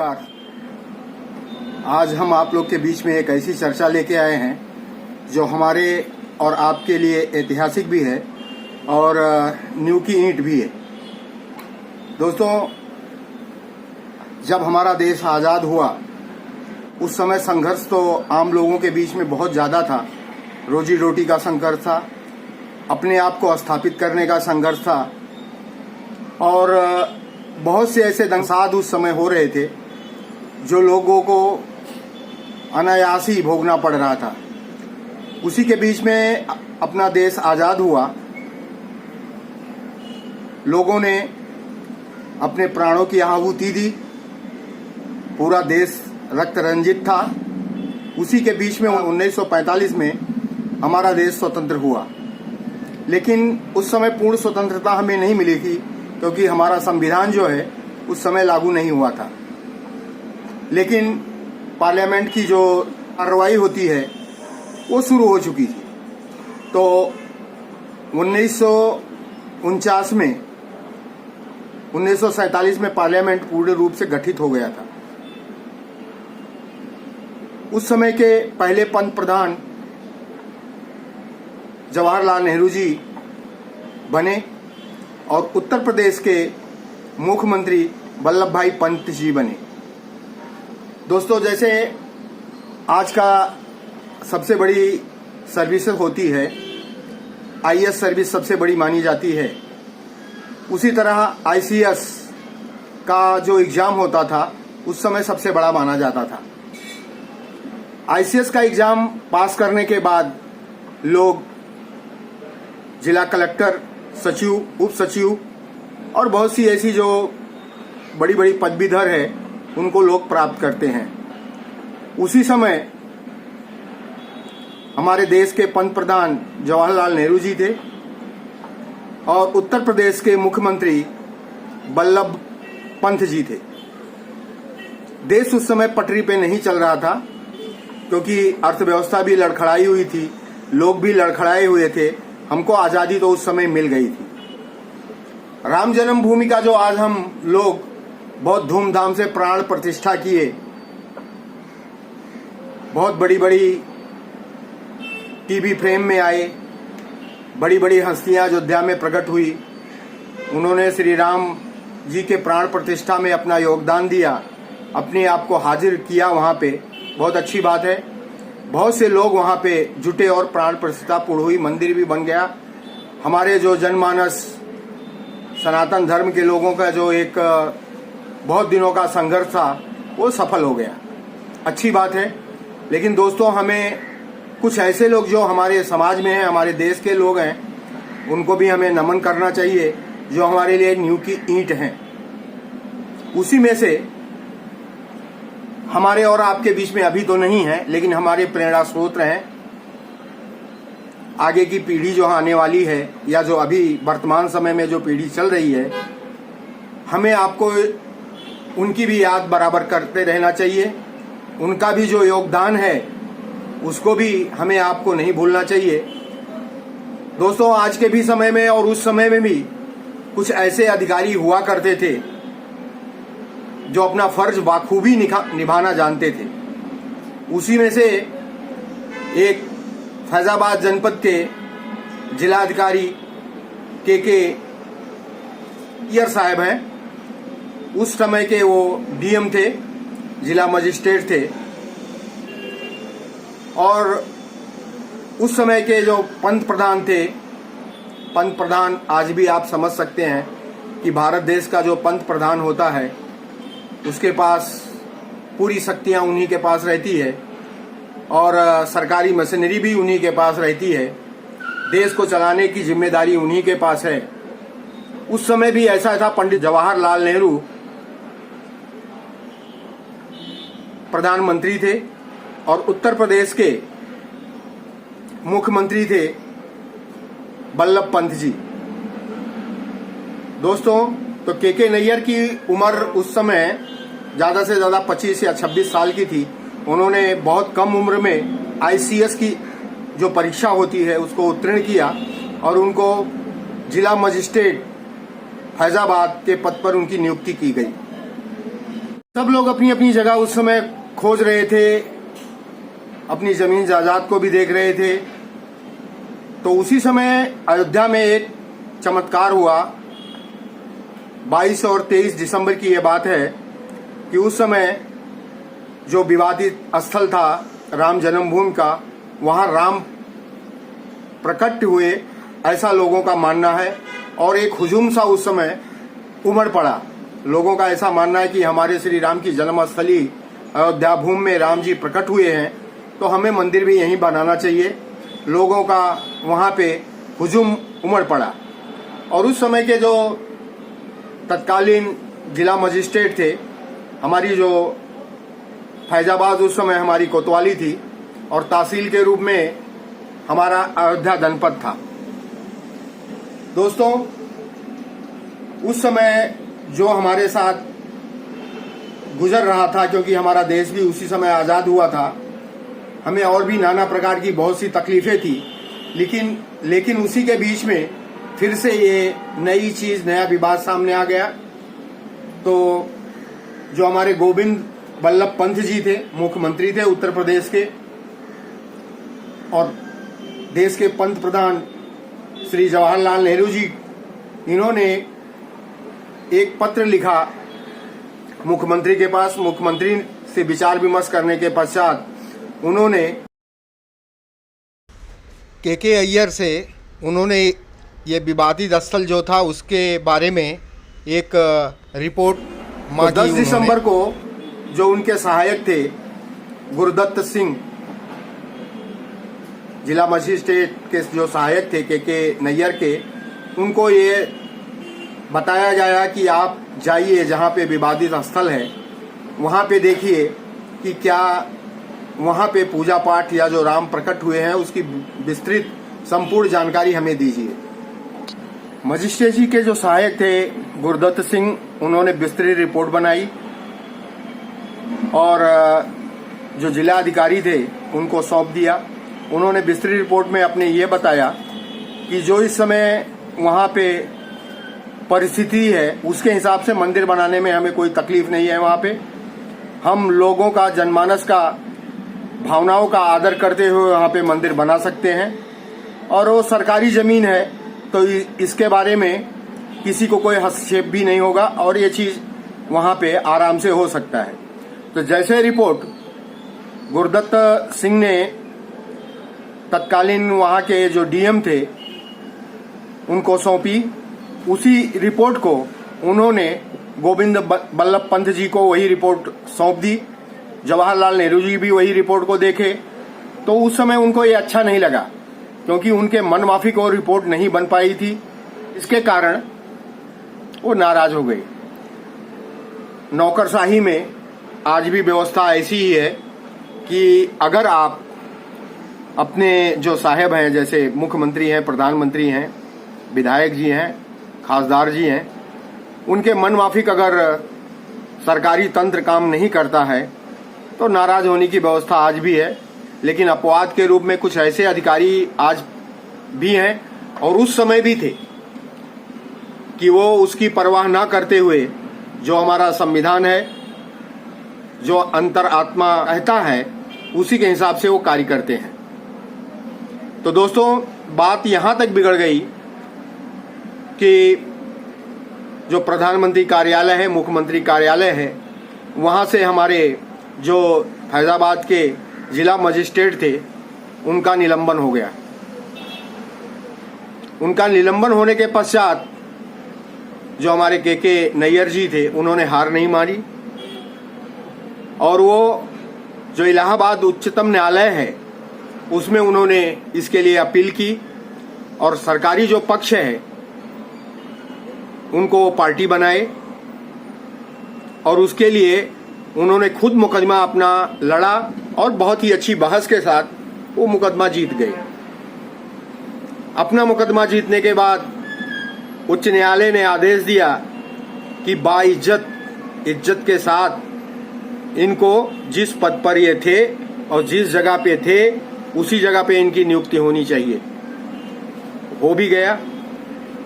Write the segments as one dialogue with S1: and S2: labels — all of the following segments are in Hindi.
S1: नमस्कार। आज हम आप लोग के बीच में एक ऐसी चर्चा लेके आए हैं जो हमारे और आपके लिए ऐतिहासिक भी है और नींव की ईंट भी है। दोस्तों, जब हमारा देश आज़ाद हुआ उस समय संघर्ष तो आम लोगों के बीच में बहुत ज़्यादा था। रोजी रोटी का संघर्ष था, अपने आप को स्थापित करने का संघर्ष था और बहुत से ऐसे दंसाद उस समय हो रहे थे जो लोगों को अनायास ही भोगना पड़ रहा था। उसी के बीच में अपना देश आज़ाद हुआ। लोगों ने अपने प्राणों की आहुति दी, पूरा देश रक्त रंजित था। उसी के बीच में 1945 में हमारा देश स्वतंत्र हुआ, लेकिन उस समय पूर्ण स्वतंत्रता हमें नहीं मिली थी क्योंकि हमारा संविधान जो है उस समय लागू नहीं हुआ था। लेकिन पार्लियामेंट की जो कार्रवाई होती है वो शुरू हो चुकी थी। तो 1949 में 1947 में पार्लियामेंट पूर्ण रूप से गठित हो गया था। उस समय के पहले पंत प्रधान जवाहरलाल नेहरू जी बने और उत्तर प्रदेश के मुख्यमंत्री वल्लभ भाई पंत जी बने। दोस्तों, जैसे आज का सबसे बड़ी सर्विस होती है, आईएएस सर्विस सबसे बड़ी मानी जाती है, उसी तरह आईसीएस का जो एग्जाम होता था उस समय सबसे बड़ा माना जाता था। आईसीएस का एग्जाम पास करने के बाद लोग जिला कलेक्टर, सचिव, उप सचिव और बहुत सी ऐसी जो बड़ी बड़ी पदवीधर है उनको लोग प्राप्त करते हैं। उसी समय हमारे देश के पंत प्रधान जवाहरलाल नेहरू जी थे और उत्तर प्रदेश के मुख्यमंत्री वल्लभ पंत जी थे। देश उस समय पटरी पे नहीं चल रहा था क्योंकि अर्थव्यवस्था भी लड़खड़ाई हुई थी, लोग भी लड़खड़ाए हुए थे। हमको आज़ादी तो उस समय मिल गई थी। राम जन्मभूमि का जो आज हम लोग बहुत धूमधाम से प्राण प्रतिष्ठा किए, बहुत बड़ी बड़ी टीवी फ्रेम में आए, बड़ी बड़ी हस्तियां अयोध्या में प्रकट हुई, उन्होंने श्री राम जी के प्राण प्रतिष्ठा में अपना योगदान दिया, अपने आप को हाजिर किया वहाँ पे। बहुत अच्छी बात है। बहुत से लोग वहाँ पे जुटे और प्राण प्रतिष्ठा पूर्ण हुई, मंदिर भी बन गया। हमारे जो जनमानस सनातन धर्म के लोगों का जो एक बहुत दिनों का संघर्ष था वो सफल हो गया, अच्छी बात है। लेकिन दोस्तों, हमें कुछ ऐसे लोग जो हमारे समाज में हैं, हमारे देश के लोग हैं, उनको भी हमें नमन करना चाहिए जो हमारे लिए नींव की ईंट हैं। उसी में से हमारे और आपके बीच में अभी तो नहीं है, लेकिन हमारे प्रेरणा स्रोत हैं। आगे की पीढ़ी जो आने वाली है या जो अभी वर्तमान समय में जो पीढ़ी चल रही है, हमें आपको उनकी भी याद बराबर करते रहना चाहिए। उनका भी जो योगदान है उसको भी हमें आपको नहीं भूलना चाहिए। दोस्तों, आज के भी समय में और उस समय में भी कुछ ऐसे अधिकारी हुआ करते थे जो अपना फर्ज बाखूबी निभाना जानते थे। उसी में से एक फैजाबाद जनपद के जिलाधिकारी के ईयर साहब हैं। उस समय के वो डीएम थे, जिला मजिस्ट्रेट थे और उस समय के जो पंत प्रधान थे, पंत प्रधान आज भी आप समझ सकते हैं कि भारत देश का जो पंत प्रधान होता है उसके पास पूरी शक्तियां उन्हीं के पास रहती है और सरकारी मशीनरी भी उन्हीं के पास रहती है। देश को चलाने की जिम्मेदारी उन्हीं के पास है। उस समय भी ऐसा था, पंडित जवाहरलाल नेहरू प्रधानमंत्री थे और उत्तर प्रदेश के मुख्यमंत्री थे वल्लभ पंत जी। दोस्तों, तो के नैयर की उम्र उस समय ज़्यादा से ज़्यादा 25 या 26 साल की थी। उन्होंने बहुत कम उम्र में आईसीएस की जो परीक्षा होती है उसको उत्तीर्ण किया और उनको जिला मजिस्ट्रेट फैजाबाद के पद पर उनकी नियुक्ति की गई। सब लोग अपनी अपनी जगह उस समय खोज रहे थे, अपनी जमीन जायदाद को भी देख रहे थे। तो उसी समय अयोध्या में एक चमत्कार हुआ। 22 और 23 दिसंबर की यह बात है कि उस समय जो विवादित स्थल था राम जन्मभूमि का, वहां राम प्रकट हुए, ऐसा लोगों का मानना है। और एक हुजूम सा उस समय उमड़ पड़ा। लोगों का ऐसा मानना है कि हमारे श्री राम की जन्मस्थली अयोध्या भूमि में राम जी प्रकट हुए हैं, तो हमें मंदिर भी यहीं बनाना चाहिए। लोगों का वहां पे हुजूम उमड़ पड़ा। और उस समय के जो तत्कालीन जिला मजिस्ट्रेट थे, हमारी जो फैजाबाद उस समय हमारी कोतवाली थी और तहसील के रूप में हमारा अयोध्या जनपद था। दोस्तों, उस समय जो हमारे साथ गुजर रहा था, क्योंकि हमारा देश भी उसी समय आज़ाद हुआ था, हमें और भी नाना प्रकार की बहुत सी तकलीफें थी। लेकिन उसी के बीच में फिर से ये नई चीज, नया विवाद सामने आ गया। तो जो हमारे गोविंद बल्लभ पंत जी थे, मुख्यमंत्री थे उत्तर प्रदेश के, और देश के पंत प्रधान श्री जवाहरलाल नेहरू जी, इन्होंने एक पत्र लिखा मुख्यमंत्री के पास। मुख्यमंत्री से विचार विमर्श करने के पश्चात उन्होंने के अय्यर से ये विवादित स्थल जो था उसके बारे में एक रिपोर्ट मांगी। 10 दिसंबर को जो उनके सहायक थे गुरुदत्त सिंह, जिला मजिस्ट्रेट के जो सहायक थे के नैयर के, उनको ये बताया गया कि आप जाइए जहाँ पे विवादित स्थल है, वहाँ पे देखिए कि क्या वहाँ पे पूजा पाठ या जो राम प्रकट हुए हैं उसकी विस्तृत संपूर्ण जानकारी हमें दीजिए। मजिस्ट्रेट जी के जो सहायक थे गुरुदत्त सिंह, उन्होंने विस्तृत रिपोर्ट बनाई और जो जिला अधिकारी थे उनको सौंप दिया। उन्होंने विस्तृत रिपोर्ट में अपने ये बताया कि जो इस समय वहाँ पे परिस्थिति है उसके हिसाब से मंदिर बनाने में हमें कोई तकलीफ नहीं है। वहाँ पे हम लोगों का, जनमानस का, भावनाओं का आदर करते हुए वहाँ पे मंदिर बना सकते हैं। और वो सरकारी जमीन है तो इसके बारे में किसी को कोई हस्तक्षेप भी नहीं होगा और ये चीज वहाँ पे आराम से हो सकता है। तो जैसे रिपोर्ट गुरुदत्त सिंह ने तत्कालीन वहाँ के जो डीएम थे उनको सौंपी, उसी रिपोर्ट को उन्होंने गोविंद बल्लभ पंत जी को वही रिपोर्ट सौंप दी। जवाहरलाल नेहरू जी भी वही रिपोर्ट को देखे। तो उस समय उनको ये अच्छा नहीं लगा, क्योंकि उनके मन माफिक और रिपोर्ट नहीं बन पाई थी। इसके कारण वो नाराज हो गए। नौकरशाही में आज भी व्यवस्था ऐसी ही है कि अगर आप अपने जो साहेब हैं, जैसे मुख्यमंत्री हैं, प्रधानमंत्री हैं, विधायक जी हैं, खासदार जी हैं, उनके मन माफिक अगर सरकारी तंत्र काम नहीं करता है तो नाराज होने की व्यवस्था आज भी है। लेकिन अपवाद के रूप में कुछ ऐसे अधिकारी आज भी हैं और उस समय भी थे कि वो उसकी परवाह ना करते हुए जो हमारा संविधान है, जो अंतरात्मा कहता है, उसी के हिसाब से वो कार्य करते हैं। तो दोस्तों, बात यहां तक बिगड़ गई कि जो प्रधानमंत्री कार्यालय है, मुख्यमंत्री कार्यालय है, वहां से हमारे जो फैजाबाद के जिला मजिस्ट्रेट थे उनका निलंबन हो गया। उनका निलंबन होने के पश्चात जो हमारे के नैयर जी थे उन्होंने हार नहीं मानी और वो जो इलाहाबाद उच्चतम न्यायालय है उसमें उन्होंने इसके लिए अपील की और सरकारी जो पक्ष है उनको पार्टी बनाए और उसके लिए उन्होंने खुद मुकदमा अपना लड़ा और बहुत ही अच्छी बहस के साथ वो मुकदमा जीत गए। अपना मुकदमा जीतने के बाद उच्च न्यायालय ने आदेश दिया कि इज्जत के साथ इनको जिस पद पर ये थे और जिस जगह पे थे उसी जगह पे इनकी नियुक्ति होनी चाहिए। हो भी गया।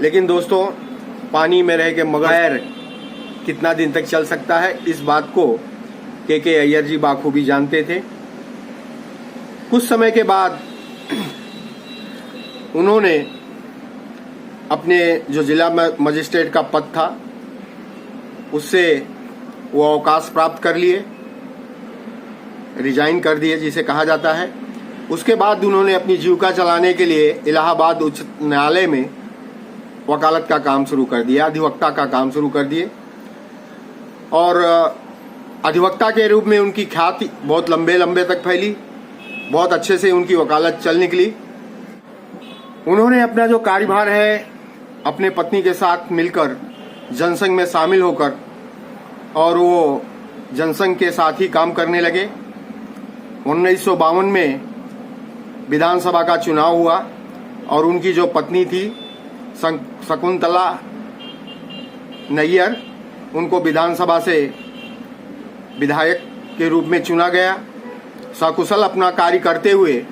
S1: लेकिन दोस्तों, पानी में रह के मगर कितना दिन तक चल सकता है, इस बात को के अय्यर जी बाखूबी जानते थे। कुछ समय के बाद उन्होंने अपने जो जिला मजिस्ट्रेट का पद था उससे वो अवकाश प्राप्त कर लिए, रिजाइन कर दिए जिसे कहा जाता है। उसके बाद उन्होंने अपनी जीविका चलाने के लिए इलाहाबाद उच्च न्यायालय में वकालत का काम शुरू कर दिया, अधिवक्ता का काम शुरू कर दिए। और अधिवक्ता के रूप में उनकी ख्याति बहुत लंबे लंबे तक फैली, बहुत अच्छे से उनकी वकालत चल निकली। उन्होंने अपना जो कार्यभार है अपने पत्नी के साथ मिलकर जनसंघ में शामिल होकर और वो जनसंघ के साथ ही काम करने लगे। 1952 में विधानसभा का चुनाव हुआ और उनकी जो पत्नी थी शकुंतला नैयर, उनको विधानसभा से विधायक के रूप में चुना गया। सकुशल अपना कार्य करते हुए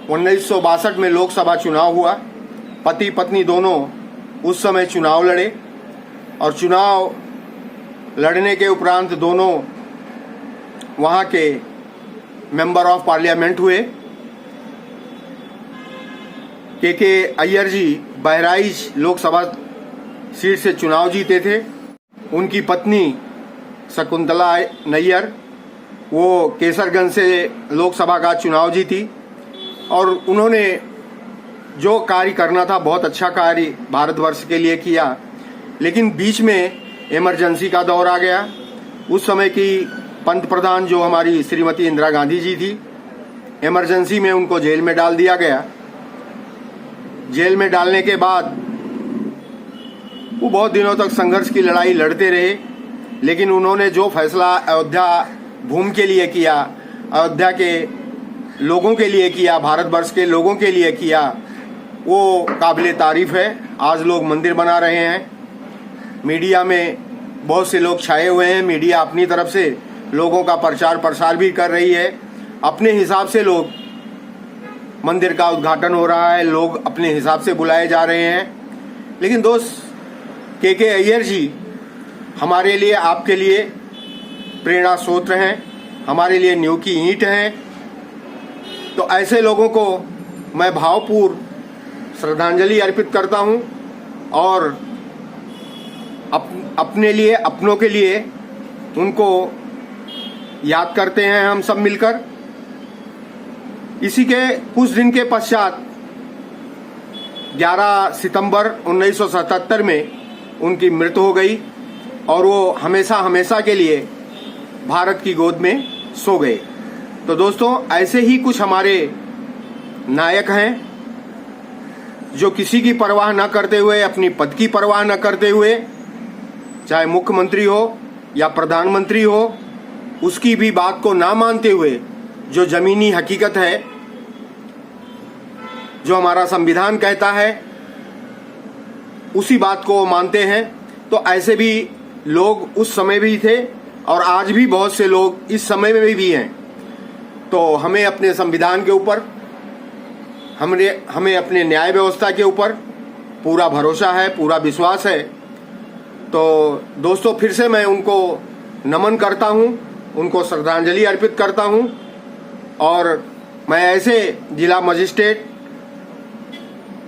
S1: 1962 में लोकसभा चुनाव हुआ। पति पत्नी दोनों उस समय चुनाव लड़े और चुनाव लड़ने के उपरांत दोनों वहां के मेंबर ऑफ पार्लियामेंट हुए। के अय्यर जी बहराइच लोकसभा सीट से चुनाव जीते थे। उनकी पत्नी शकुंतला नैयर वो केसरगंज से लोकसभा का चुनाव जीती और उन्होंने जो कार्य करना था बहुत अच्छा कार्य भारतवर्ष के लिए किया। लेकिन बीच में इमरजेंसी का दौर आ गया। उस समय की पंत प्रधान जो हमारी श्रीमती इंदिरा गांधी जी थी, इमरजेंसी में उनको जेल में डाल दिया गया। जेल में डालने के बाद वो बहुत दिनों तक संघर्ष की लड़ाई लड़ते रहे, लेकिन उन्होंने जो फैसला अयोध्या भूमि के लिए किया, अयोध्या के लोगों के लिए किया, भारतवर्ष के लोगों के लिए किया, वो काबिले तारीफ है। आज लोग मंदिर बना रहे हैं, मीडिया में बहुत से लोग छाए हुए हैं, मीडिया अपनी तरफ से लोगों का प्रचार प्रसार भी कर रही है। अपने हिसाब से लोग मंदिर का उद्घाटन हो रहा है, लोग अपने हिसाब से बुलाए जा रहे हैं। लेकिन दोस्त के अय्यर जी हमारे लिए, आपके लिए प्रेरणा स्रोत हैं, हमारे लिए नींव की ईंट हैं। तो ऐसे लोगों को मैं भावपूर्ण श्रद्धांजलि अर्पित करता हूं और अपने लिए, अपनों के लिए उनको याद करते हैं हम सब मिलकर। इसी के कुछ दिन के पश्चात 11 सितंबर 1977 में उनकी मृत्यु हो गई और वो हमेशा हमेशा के लिए भारत की गोद में सो गए। तो दोस्तों ऐसे ही कुछ हमारे नायक हैं जो किसी की परवाह न करते हुए, अपनी पद की परवाह न करते हुए, चाहे मुख्यमंत्री हो या प्रधानमंत्री हो, उसकी भी बात को ना मानते हुए जो जमीनी हकीकत है, जो हमारा संविधान कहता है, उसी बात को मानते हैं। तो ऐसे भी लोग उस समय भी थे और आज भी बहुत से लोग इस समय में भी हैं। तो हमें अपने संविधान के ऊपर, हमें अपने न्याय व्यवस्था के ऊपर पूरा भरोसा है, पूरा विश्वास है। तो दोस्तों फिर से मैं उनको नमन करता हूं, उनको श्रद्धांजलि अर्पित करता हूं और मैं ऐसे जिला मजिस्ट्रेट,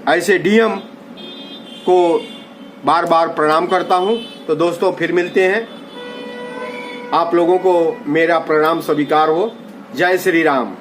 S1: ऐसे डीएम को बार बार प्रणाम करता हूं। तो दोस्तों फिर मिलते हैं। आप लोगों को मेरा प्रणाम स्वीकार हो। जय श्री राम।